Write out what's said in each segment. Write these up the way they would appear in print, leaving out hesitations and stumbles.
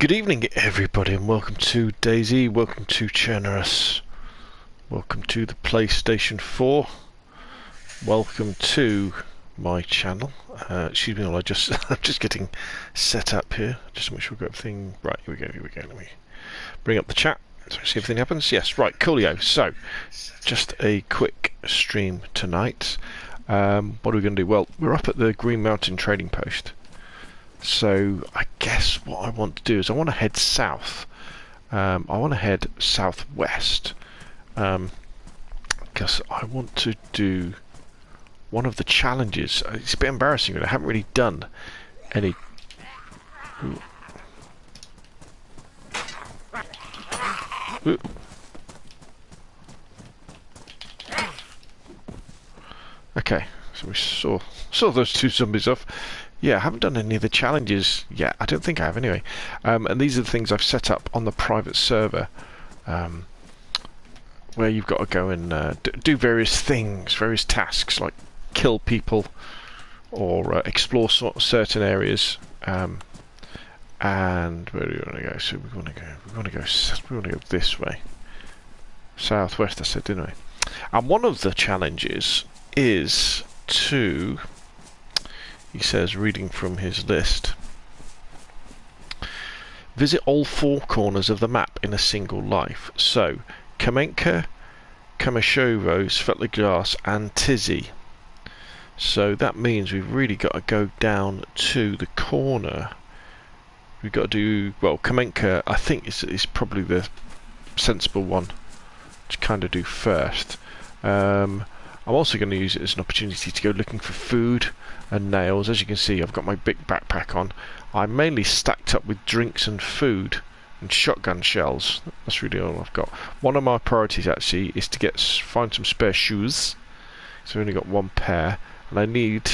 Good evening, everybody, and welcome to DayZ. Welcome to Generous. Welcome to the PlayStation 4. Welcome to my channel. Excuse me, I'm just getting set up here. Just to make sure we've got everything right. Here we go. Let me bring up the chat so see if anything happens. Yes, right, coolio. So, just a quick stream tonight. What are we going to do? Well, we're up at the Green Mountain Trading Post. So I guess what I want to do is I want to head south. I want to head southwest because I want to do one of the challenges. It's a bit embarrassing, but I haven't really done any. Ooh. Okay, so we saw those two zombies off. Yeah, I haven't done any of the challenges yet. I don't think I have anyway. And these are the things I've set up on the private server, where you've got to go and do various things, various tasks, like kill people or explore certain areas. And where do we want to go? So we want to go this way, southwest. I said, didn't I? And one of the challenges is to. He says, reading from his list, visit all four corners of the map in a single life. So, Kamenka, Kamashovo, Svetlogras and Tizzy. So that means we've really got to go down to the corner. We've got to do, well, Kamenka, I think is probably the sensible one to kind of do first. I'm also going to use it as an opportunity to go looking for food and nails. As you can see, I've got my big backpack on. I'm mainly stacked up with drinks and food and shotgun shells. That's really all I've got. One of my priorities actually is to find some spare shoes. So I've only got one pair, and I need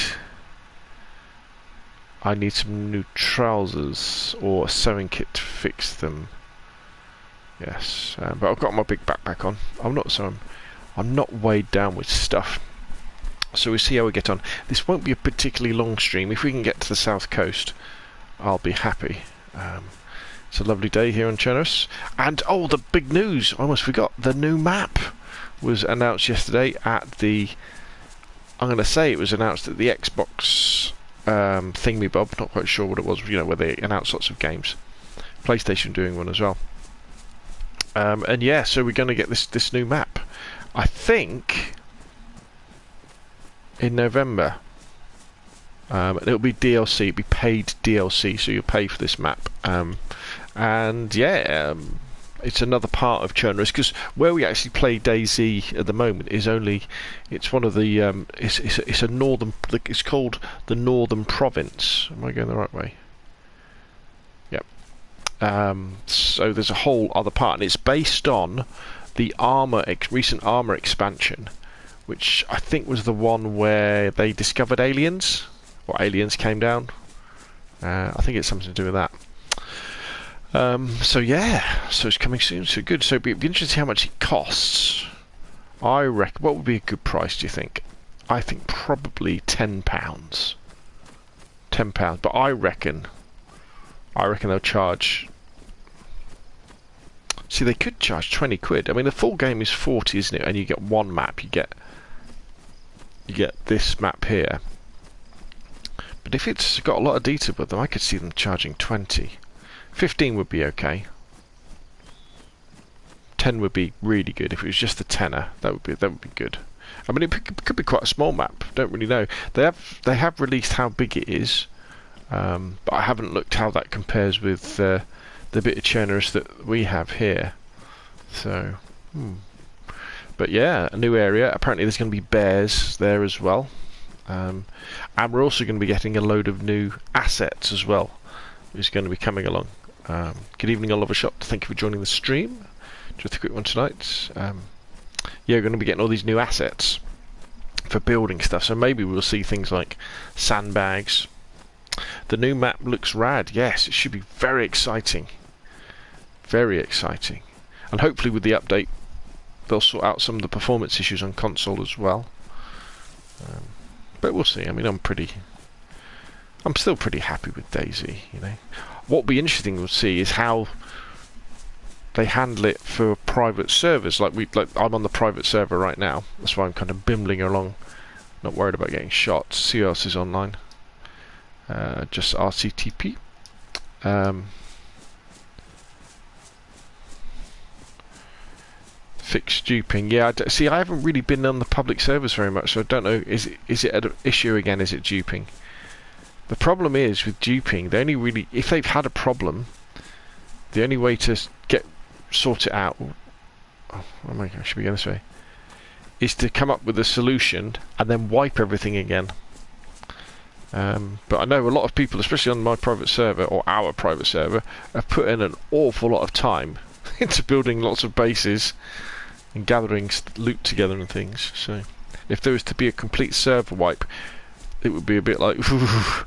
some new trousers or a sewing kit to fix them. Yes, but I've got my big backpack on. I'm not weighed down with stuff. So we'll see how we get on. This won't be a particularly long stream. If we can get to the south coast, I'll be happy. It's a lovely day here on Generous. And, oh, the big news! I almost forgot. The new map was announced yesterday at the... I'm going to say it was announced at the Xbox thingy-bob. Not quite sure what it was, where they announced lots of games. PlayStation doing one as well. And yeah, so we're going to get this new map. I think in November. It'll be DLC, it'll be paid DLC, so you'll pay for this map. And yeah, it's another part of Chernarus, because where we actually play DayZ at the moment is it's one of the, it's a northern, it's called the Northern Province. Am I going the right way? Yep. So there's a whole other part, and it's based on the recent armor expansion, which I think was the one where they discovered aliens, or aliens came down. I think it's something to do with that. So yeah, so it's coming soon, so good. So it'd be interesting to see how much it costs. I reckon, what would be a good price, do you think? I think probably £10. £10, but I reckon they'll charge... See, they could charge 20 quid. I mean, the full game is 40, isn't it? And you get one map. You get this map here. But if it's got a lot of detail with them, I could see them charging 20. 15 would be okay. 10 would be really good. If it was just a tenner, that would be good. I mean, it could be quite a small map. Don't really know. They have released how big it is, but I haven't looked how that compares with the bit of Chernarus that we have here. So, but yeah, a new area. Apparently there's going to be bears there as well. And we're also going to be getting a load of new assets as well, which is going to be coming along. Good evening, Oliver Shot. Thank you for joining the stream. Just a quick one tonight. Yeah, we're going to be getting all these new assets for building stuff. So maybe we'll see things like sandbags. The new map looks rad. Yes, it should be very exciting. Very exciting. And hopefully with the update they'll sort out some of the performance issues on console as well. But we'll see. I mean, I'm still pretty happy with DayZ, what will be interesting to see is how they handle it for private servers. Like I'm on the private server right now. That's why I'm kind of bimbling along, not worried about getting shot. See who else is online. Just RCTP. Fix duping. Yeah, see, I haven't really been on the public servers very much, so I don't know. Is it an issue again? Is it duping? The problem is with duping, they only really, if they've had a problem, the only way to sort it out. Oh my gosh, I should be going this way. Is to come up with a solution and then wipe everything again. But I know a lot of people, especially on my private server or our private server, have put in an awful lot of time into building lots of bases and gathering loot together and things. So if there was to be a complete server wipe, it would be a bit like it would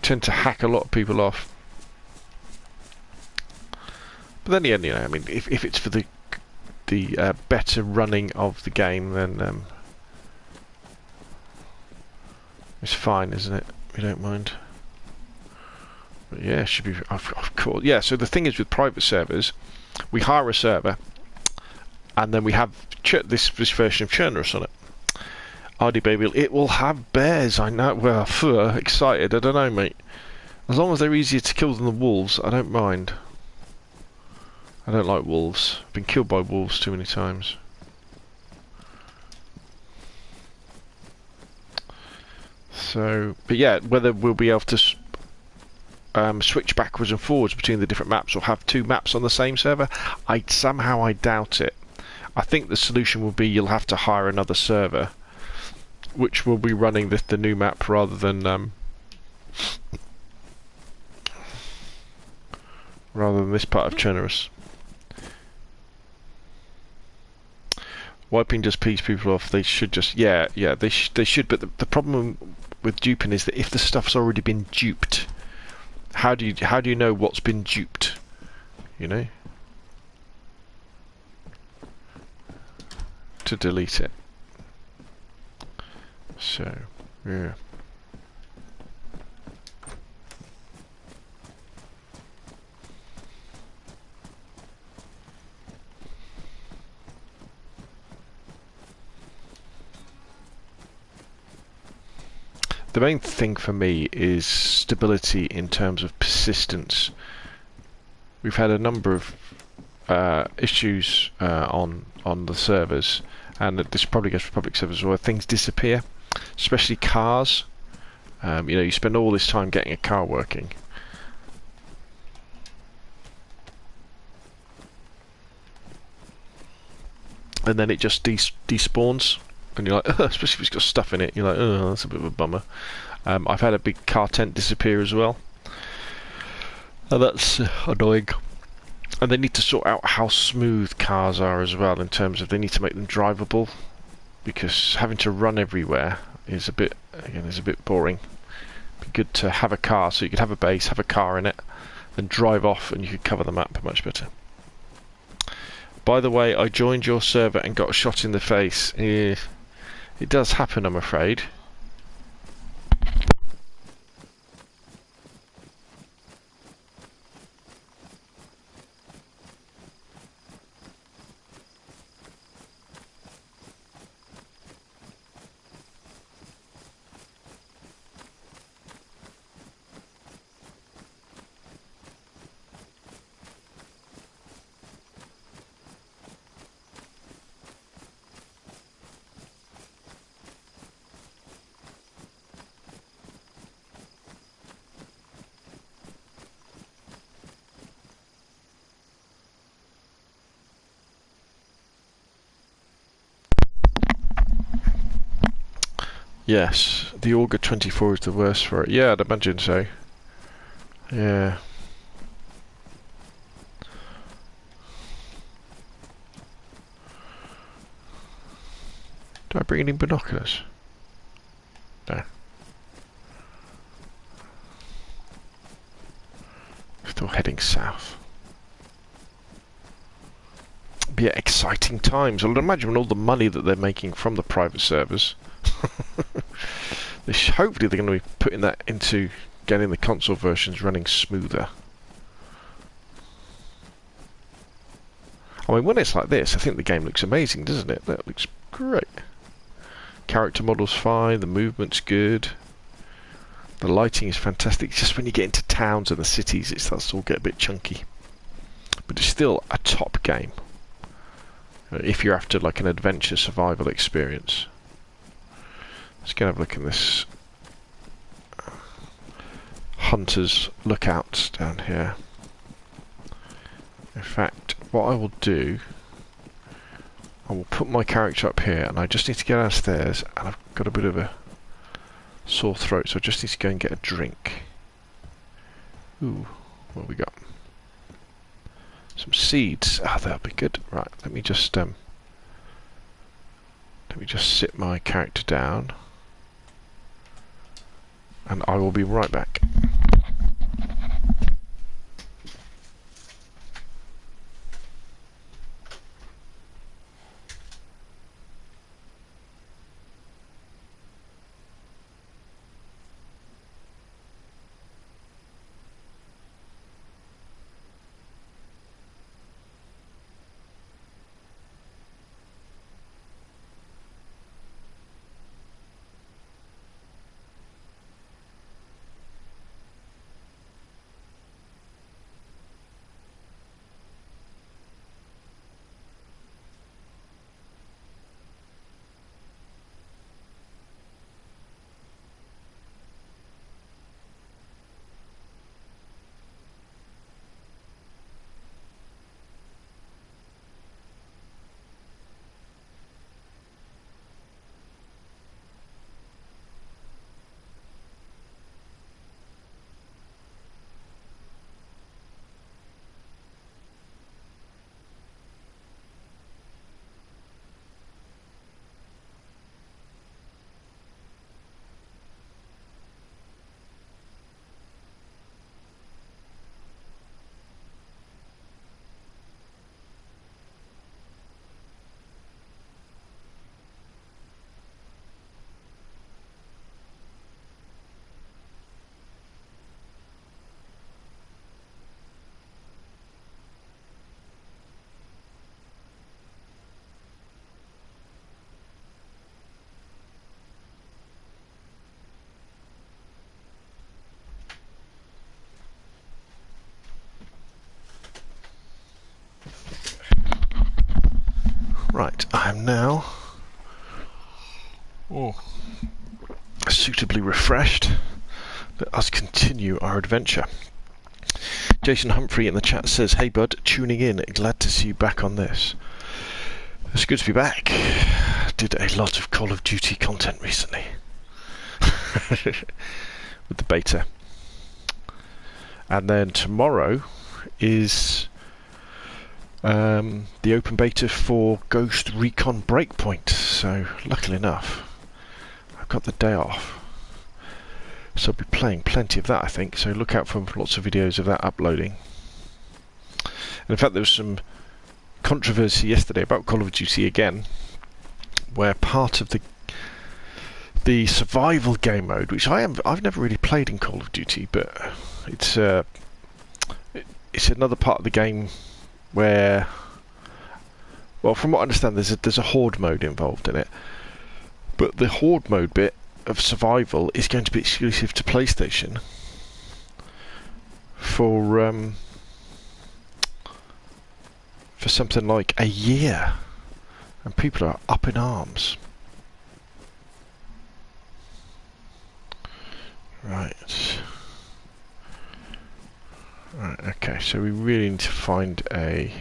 tend to hack a lot of people off. But then again, you know, I mean, if it's for the better running of the game, then it's fine, isn't it? We don't mind. But yeah, it should be of course. Yeah. So the thing is, with private servers, we hire a server, and then we have this version of Chernarus on it. RD Baby, it will have bears. I know. Well, excited. I don't know, mate. As long as they're easier to kill than the wolves, I don't mind. I don't like wolves. I've been killed by wolves too many times. So, but yeah, whether we'll be able to switch backwards and forwards between the different maps or have two maps on the same server, I doubt it. I think the solution will be you'll have to hire another server, which will be running the new map rather than this part of Chernarus. Wiping just pees people off. They should just they should. But the problem with duping is that if the stuff's already been duped, how do you know what's been duped? You know, to delete it. So yeah. The main thing for me is stability in terms of persistence. We've had a number of issues on the servers, and this probably goes for public servers where things disappear, especially cars. You know, you spend all this time getting a car working. And then it just despawns. And you're like, especially if it's got stuff in it, you're like, oh, that's a bit of a bummer. I've had a big car tent disappear as well. And that's annoying. And they need to sort out how smooth cars are as well, in terms of they need to make them drivable, because having to run everywhere is a bit boring. It'd be good to have a car, so you could have a base, have a car in it, then drive off, and you could cover the map much better. By the way, I joined your server and got shot in the face. It does happen, I'm afraid. Yes, the Auger 24 is the worst for it. Yeah, I'd imagine so. Yeah. Do I bring any binoculars? No. Still heading south. But yeah, exciting times. I would imagine with all the money that they're making from the private servers. Hopefully they're going to be putting that into getting the console versions running smoother. I mean, when it's like this, I think the game looks amazing, doesn't it? That looks great. Character model's fine, the movement's good, the lighting is fantastic. It's just when you get into towns and the cities, it starts to all get a bit chunky. But it's still a top game if you're after like an adventure survival experience. Let's go and have a look at this Hunter's Lookout down here. In fact, what I will do, I will put my character up here, and I just need to get downstairs, and I've got a bit of a sore throat, so I just need to go and get a drink. Ooh, what have we got? Some seeds. Ah, that'll be good. Right, let me just sit my character down, and I will be right back. Right, I am now suitably refreshed. Let us continue our adventure. Jason Humphrey in the chat says, "Hey bud, tuning in. Glad to see you back on this." It's good to be back. Did a lot of Call of Duty content recently with the beta, and then tomorrow is the open beta for Ghost Recon Breakpoint. So luckily enough, I've got the day off, so I'll be playing plenty of that, I think. So look out for lots of videos of that uploading. And in fact, there was some controversy yesterday about Call of Duty again, where part of the survival game mode, which I've never really played in Call of Duty, but it's another part of the game where, well, from what I understand, there's a horde mode involved in it, but the horde mode bit of survival is going to be exclusive to PlayStation for something like a year, and people are up in arms. Right, okay, so we really need to find a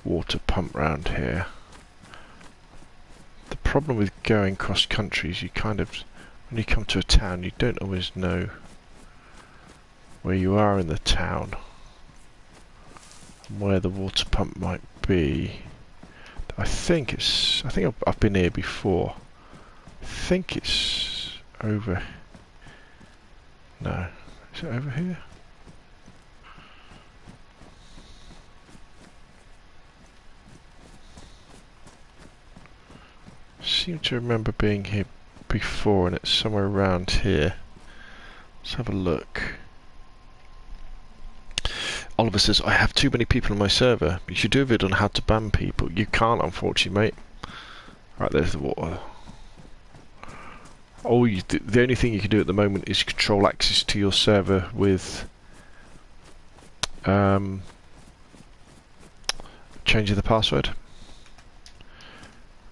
water pump round here. The problem with going cross country is you kind of, when you come to a town, you don't always know where you are in the town and where the water pump might be. I think I've been here before. I think it's over. No, is it over here? seem to remember being here before, and it's somewhere around here. Let's have a look. Oliver says, I have too many people on my server. You should do a vid on how to ban people. You can't, unfortunately, mate. Right, there's the water. Oh, the only thing you can do at the moment is control access to your server with changing the password.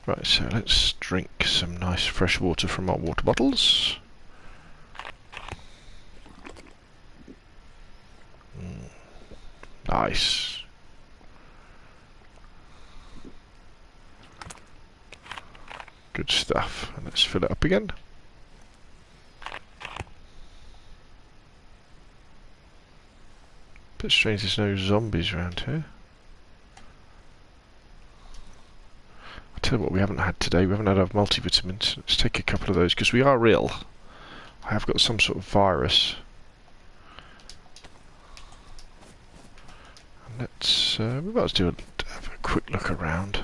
Right, so let's drink some nice fresh water from our water bottles. Nice. Good stuff. And let's fill it up again. Bit strange there's no zombies around here. I'll tell you what we haven't had today. We haven't had our multivitamins. Let's take a couple of those because we are ill. I have got some sort of virus. And let's we might as well have a quick look around.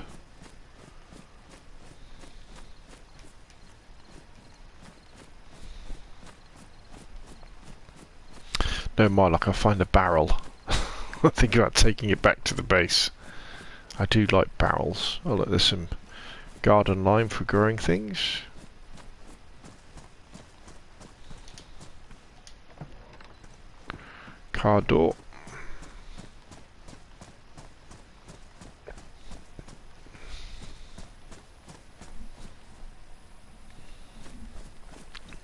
No, my luck, I'll find a barrel. I think about taking it back to the base. I do like barrels. Oh look, there's some garden lime for growing things. Car door.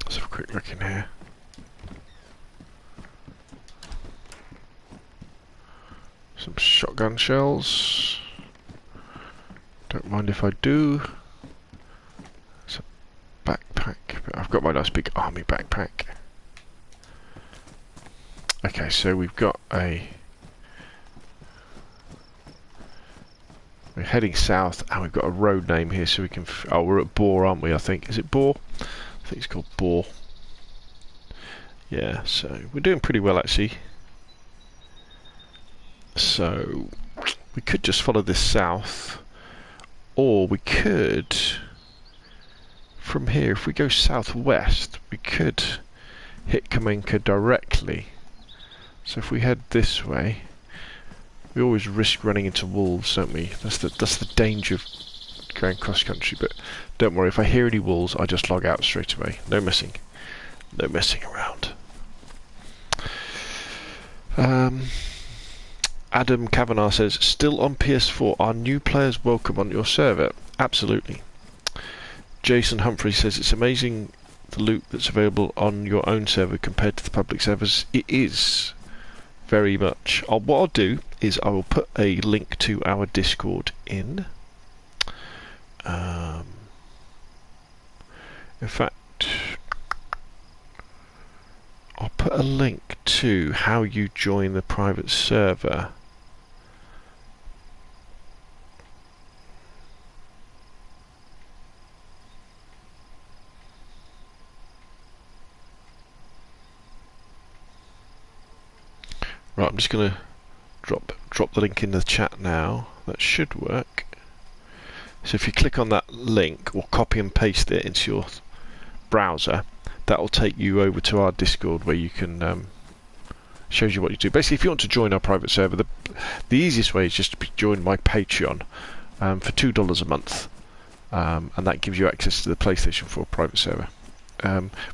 Let's have a quick look in here. Some shotgun shells. Don't mind if I do. It's a backpack, but I've got my nice big army backpack. Okay, so we've got we're heading south, and we've got a road name here, so we can. Oh, we're at Boar, aren't we? I think. Is it Boar? I think it's called Boar. Yeah, so we're doing pretty well actually. So we could just follow this south, or we could, from here, if we go southwest, we could hit Kamenka directly. So if we head this way, we always risk running into wolves, don't we? That's the danger of going cross country. But don't worry, if I hear any wolves, I just log out straight away. No messing around. Adam Kavanagh says, still on PS4, are new players welcome on your server? Absolutely. Jason Humphrey says, it's amazing the loot that's available on your own server compared to the public servers. It is, very much. What I'll do is I will put a link to our Discord in. In fact, I'll put a link to how you join the private server. Right, I'm just going to drop the link in the chat now. That should work. So if you click on that link or copy and paste it into your browser, that will take you over to our Discord where you can shows you what you do. Basically, if you want to join our private server, the easiest way is just to join my Patreon for $2 a month, and that gives you access to the PlayStation 4 private server.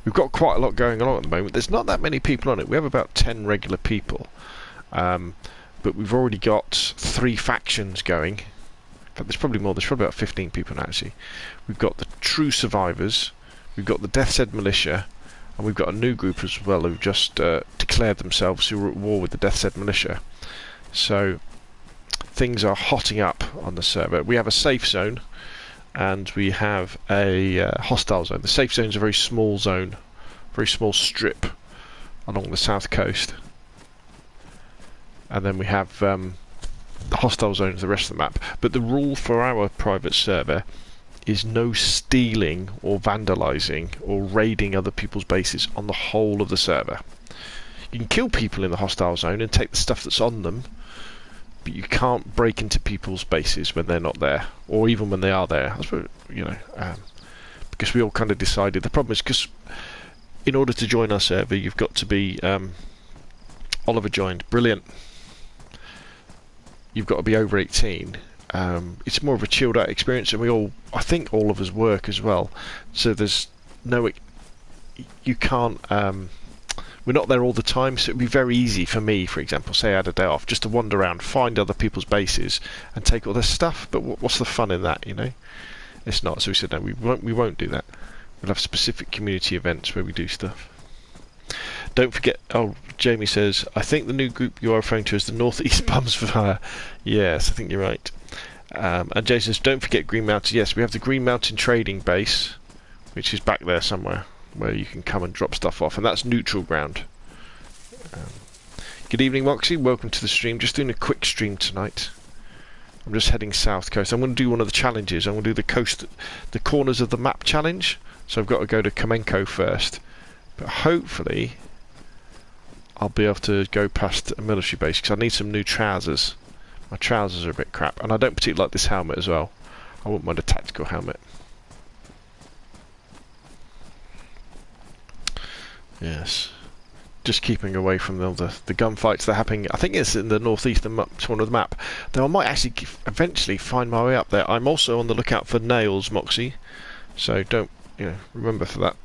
We've got quite a lot going on at the moment. There's not that many people on it. We have about 10 regular people, but we've already got 3 factions going. In fact, there's probably more. There's probably about 15 people now, actually. We've got the True Survivors, we've got the DayZ Militia, and we've got a new group as well who've just declared themselves who are at war with the DayZ Militia. So things are hotting up on the server. We have a safe zone, and we have a hostile zone. The safe zone is a very small zone, very small strip along the south coast, and then we have the hostile zone is the rest of the map. But the rule for our private server is no stealing or vandalising or raiding other people's bases on the whole of the server. You can kill people in the hostile zone and take the stuff that's on them, but you can't break into people's bases when they're not there, or even when they are there. I suppose, you know, because we all kind of decided. The problem is because in order to join our server, you've got to be Oliver joined. Brilliant. You've got to be over 18. It's more of a chilled out experience, and I think all of us work as well. So there's you can't. We're not there all the time, so it'd be very easy for me, for example, say I had a day off, just to wander around, find other people's bases, and take all their stuff. But what's the fun in that, you know? It's not. So we said no, we won't do that. We'll have specific community events where we do stuff. Don't forget. Oh, Jamie says, I think the new group you are referring to is the Northeast Bums for Hire. Yes, I think you're right. And Jason says, don't forget Green Mountain. Yes, we have the Green Mountain trading base, which is back there somewhere, where you can come and drop stuff off, and that's neutral ground. Good evening, Moxie. Welcome to the stream. Just doing a quick stream tonight. I'm just heading south coast. I'm going to do one of the challenges. I'm going to do the corners of the map challenge. So I've got to go to Kamenko first, but hopefully I'll be able to go past a military base because I need some new trousers. My trousers are a bit crap, and I don't particularly like this helmet as well. I wouldn't mind a tactical helmet. Yes, just keeping away from all the gunfights that are happening. I think it's in the northeastern corner of the map. Though I might actually eventually find my way up there. I'm also on the lookout for nails, Moxie. So don't, remember for that.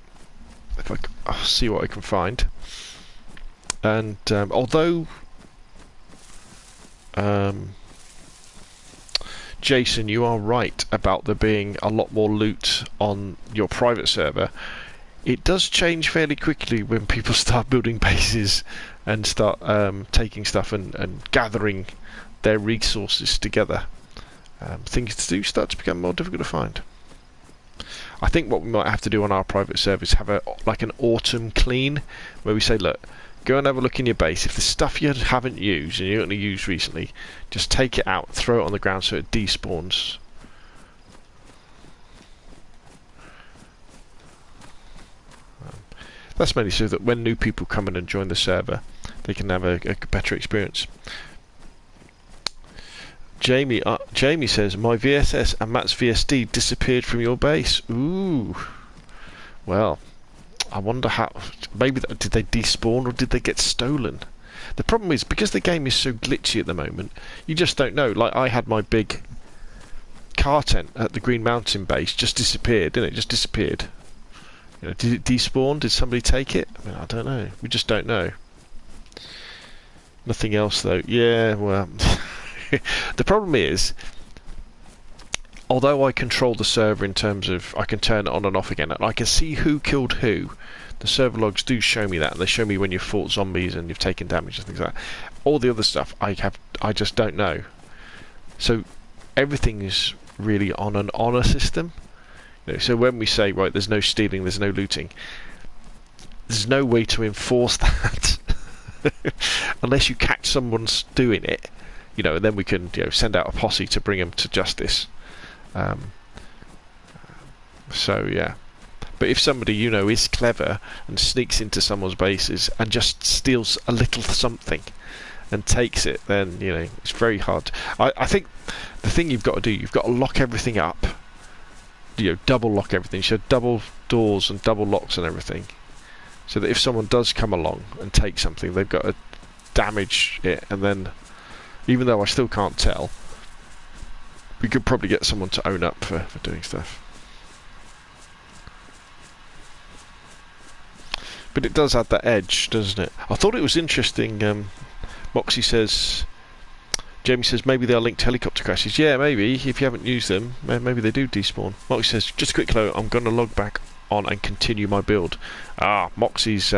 If I'll see what I can find. And although Jason, you are right about there being a lot more loot on your private server. It does change fairly quickly when people start building bases and start taking stuff and gathering their resources together. Things do start to become more difficult to find. I think what we might have to do on our private server is have like an autumn clean, where we say, look, go and have a look in your base. If there's stuff you haven't used and you're going to use recently, just take it out, throw it on the ground so it despawns. That's mainly so that when new people come in and join the server, they can have a better experience. Jamie says, my VSS and Matt's VSD disappeared from your base. Ooh. Well, I wonder how. Maybe did they despawn or did they get stolen? The problem is, because the game is so glitchy at the moment, you just don't know. Like, I had my big car tent at the Green Mountain base, just disappeared, didn't it? Just disappeared. Did it despawn? Did somebody take it? I mean, I don't know. We just don't know. Nothing else, though. Yeah, well... The problem is, although I control the server in terms of I can turn it on and off again, and I can see who killed who, the server logs do show me that, and they show me when you've fought zombies and you've taken damage and things like that. All the other stuff I just don't know. So everything is really on an honour system. So when we say, right, there's no stealing, there's no looting, there's no way to enforce that unless you catch someone's doing it, and then we can send out a posse to bring them to justice. So yeah, but if somebody is clever and sneaks into someone's bases and just steals a little something and takes it, then it's very hard. I think the thing you've got to do, you've got to lock everything up. Double lock everything, so double doors and double locks and everything, so that if someone does come along and take something, they've got to damage it, and then, even though I still can't tell, we could probably get someone to own up for doing stuff. But it does add that edge, doesn't it? I thought it was interesting. Moxie says, Jamie says, maybe they are linked to helicopter crashes. Yeah, maybe. If you haven't used them, maybe they do despawn. Moxie says, just a quick note, I'm going to log back on and continue my build. Moxie's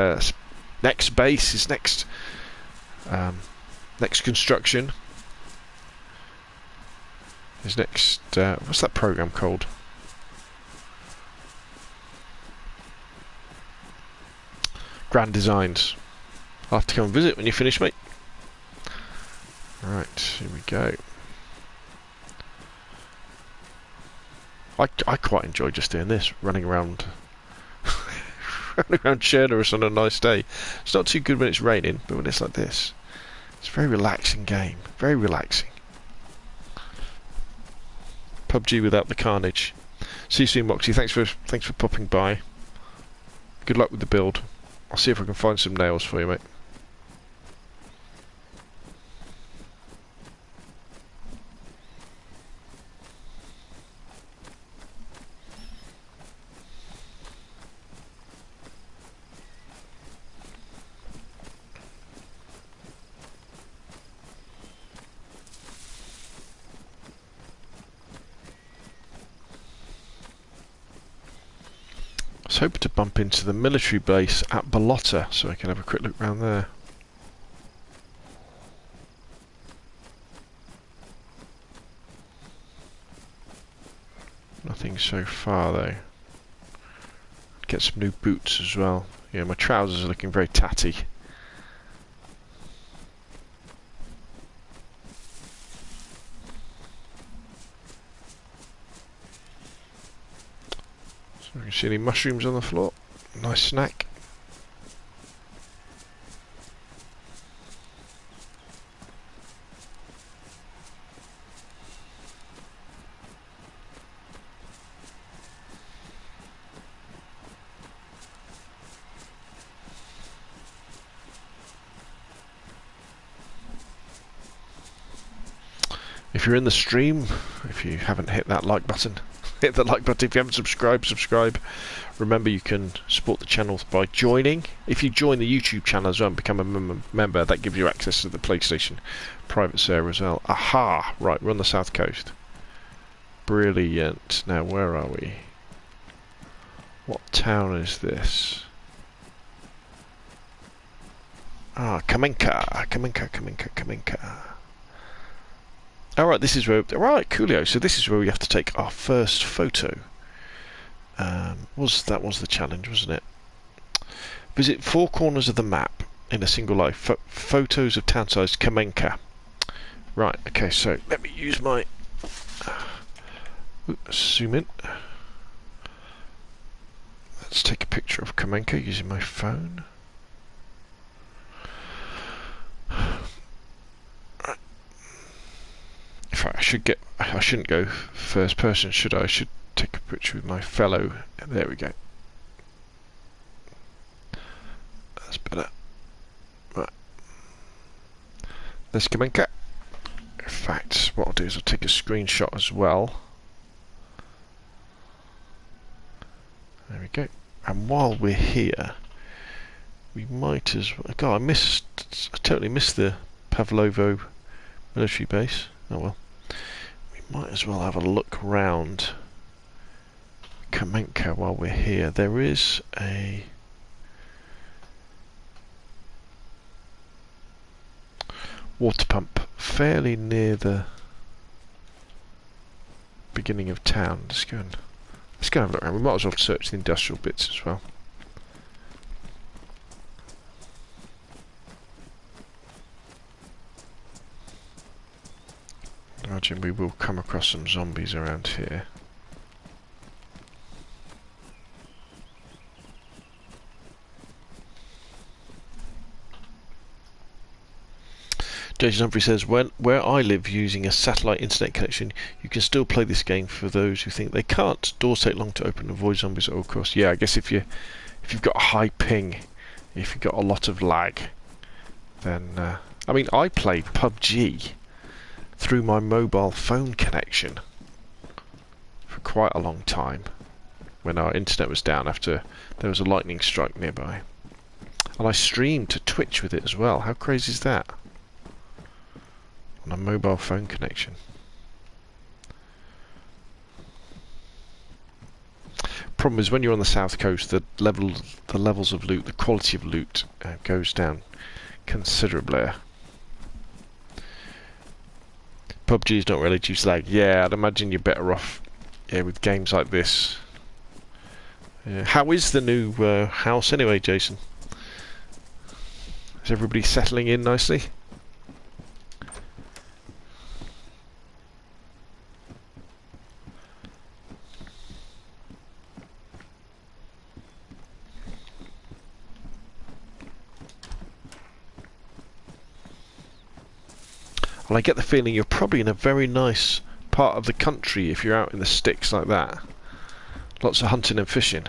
next base, his next construction. His next, what's that program called? Grand Designs. I'll have to come and visit when you finish, mate. Right, here we go. I quite enjoy just doing this, running around Chernerus on a nice day. It's not too good when it's raining, but when it's like this, it's a very relaxing game. Very relaxing. PUBG without the carnage. See you soon, Moxie. Thanks for popping by. Good luck with the build. I'll see if I can find some nails for you, mate. I was hoping to bump into the military base at Ballotta so I can have a quick look around there. Nothing so far though. Get some new boots as well. Yeah, my trousers are looking very tatty. So I can see any mushrooms on the floor. Nice snack. If you're in the stream, if you haven't hit that like button, hit the like button. If you haven't subscribed, subscribe. Remember, you can support the channel by joining. If you join the YouTube channel as well and become a member, that gives you access to the PlayStation private server as well. Aha! Right, we're on the south coast. Brilliant. Now, where are we? What town is this? Ah, Kamenka. Alright, this is where... Right, coolio. So this is where we have to take our first photo. That was the challenge, wasn't it? Visit 4 corners of the map in a single life. Photos of town-sized Kamenka. Right, okay, so let me use my... zoom in. Let's take a picture of Kamenka using my phone. In fact, I shouldn't go first person, should I? I should take a picture with my fellow. There we go. That's better. Right. Let's come in, cat. In fact, what I'll do is I'll take a screenshot as well. There we go. And while we're here, we might as well... God, I totally missed the Pavlovo military base. Oh well. We might as well have a look round Kamenka while we're here. There is a water pump fairly near the beginning of town. Let's go and have a look around. We might as well search the industrial bits as well. I imagine we will come across some zombies around here. Jason Humphrey says, where I live using a satellite internet connection, you can still play this game for those who think they can't. Doors take long to open, avoid zombies at all costs. Yeah, I guess if you've got a high ping, if you've got a lot of lag, then I mean, I played PUBG through my mobile phone connection for quite a long time when our internet was down after there was a lightning strike nearby. And I streamed to Twitch with it as well. How crazy is that? On a mobile phone connection. Problem is when you're on the south coast, the levels of loot, the quality of loot goes down considerably. PUBG is not really due to lag. Yeah, I'd imagine you're better off with games like this. How is the new house anyway, Jason? Is everybody settling in nicely? Well, I get the feeling you're probably in a very nice part of the country if you're out in the sticks like that. Lots of hunting and fishing.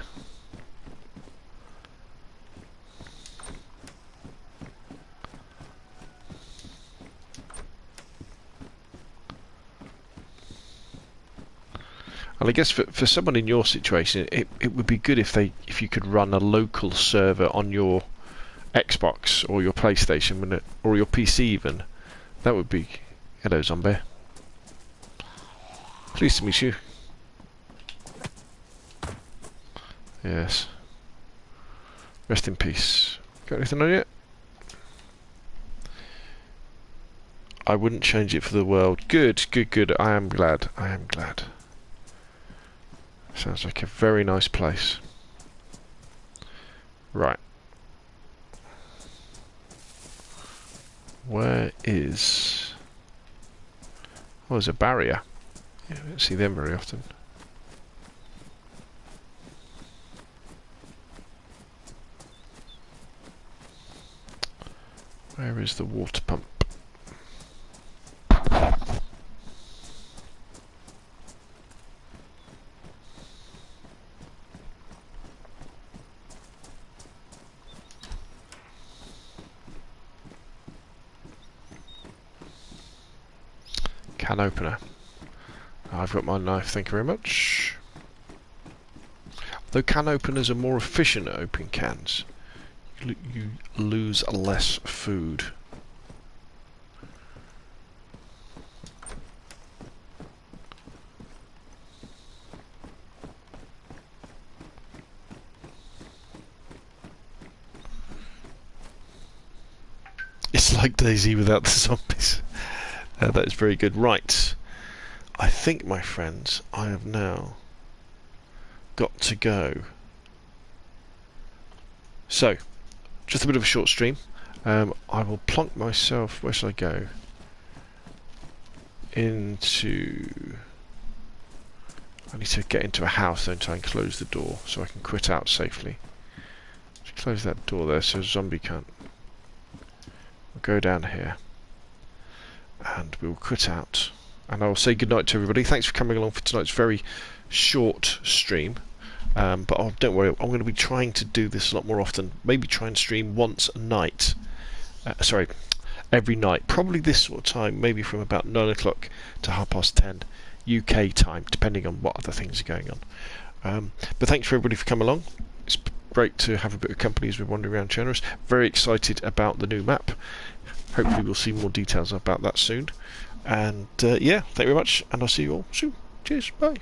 And I guess for someone in your situation, it would be good if you could run a local server on your Xbox or your PlayStation, wouldn't it? Or your PC even. That would be... Hello, zombie. Pleased to meet you. Yes. Rest in peace. Got anything on yet? I wouldn't change it for the world. Good, good, good. I am glad. I am glad. Sounds like a very nice place. Right. Where is... Oh, there's a barrier. Yeah, I don't see them very often. Where is the water pump? Can opener. I've got my knife, thank you very much. Though can openers are more efficient at opening cans, you lose less food. It's like DayZ without the zombies. That is very good. Right. I think, my friends, I have now got to go. So, just a bit of a short stream. I will plonk myself... Where should I go? Into... I need to get into a house and try and close the door so I can quit out safely. Just close that door there so a zombie can't. We'll go down here. And we'll quit out. And I'll say goodnight to everybody. Thanks for coming along for tonight's very short stream. But don't worry, I'm going to be trying to do this a lot more often. Maybe try and stream once a night. Every night. Probably this sort of time, maybe from about 9 o'clock to 10:30 UK time, depending on what other things are going on. But thanks for everybody for coming along. It's great to have a bit of company as we're wandering around Generous. Very excited about the new map. Hopefully we'll see more details about that soon. And yeah, thank you very much, and I'll see you all soon. Cheers, bye.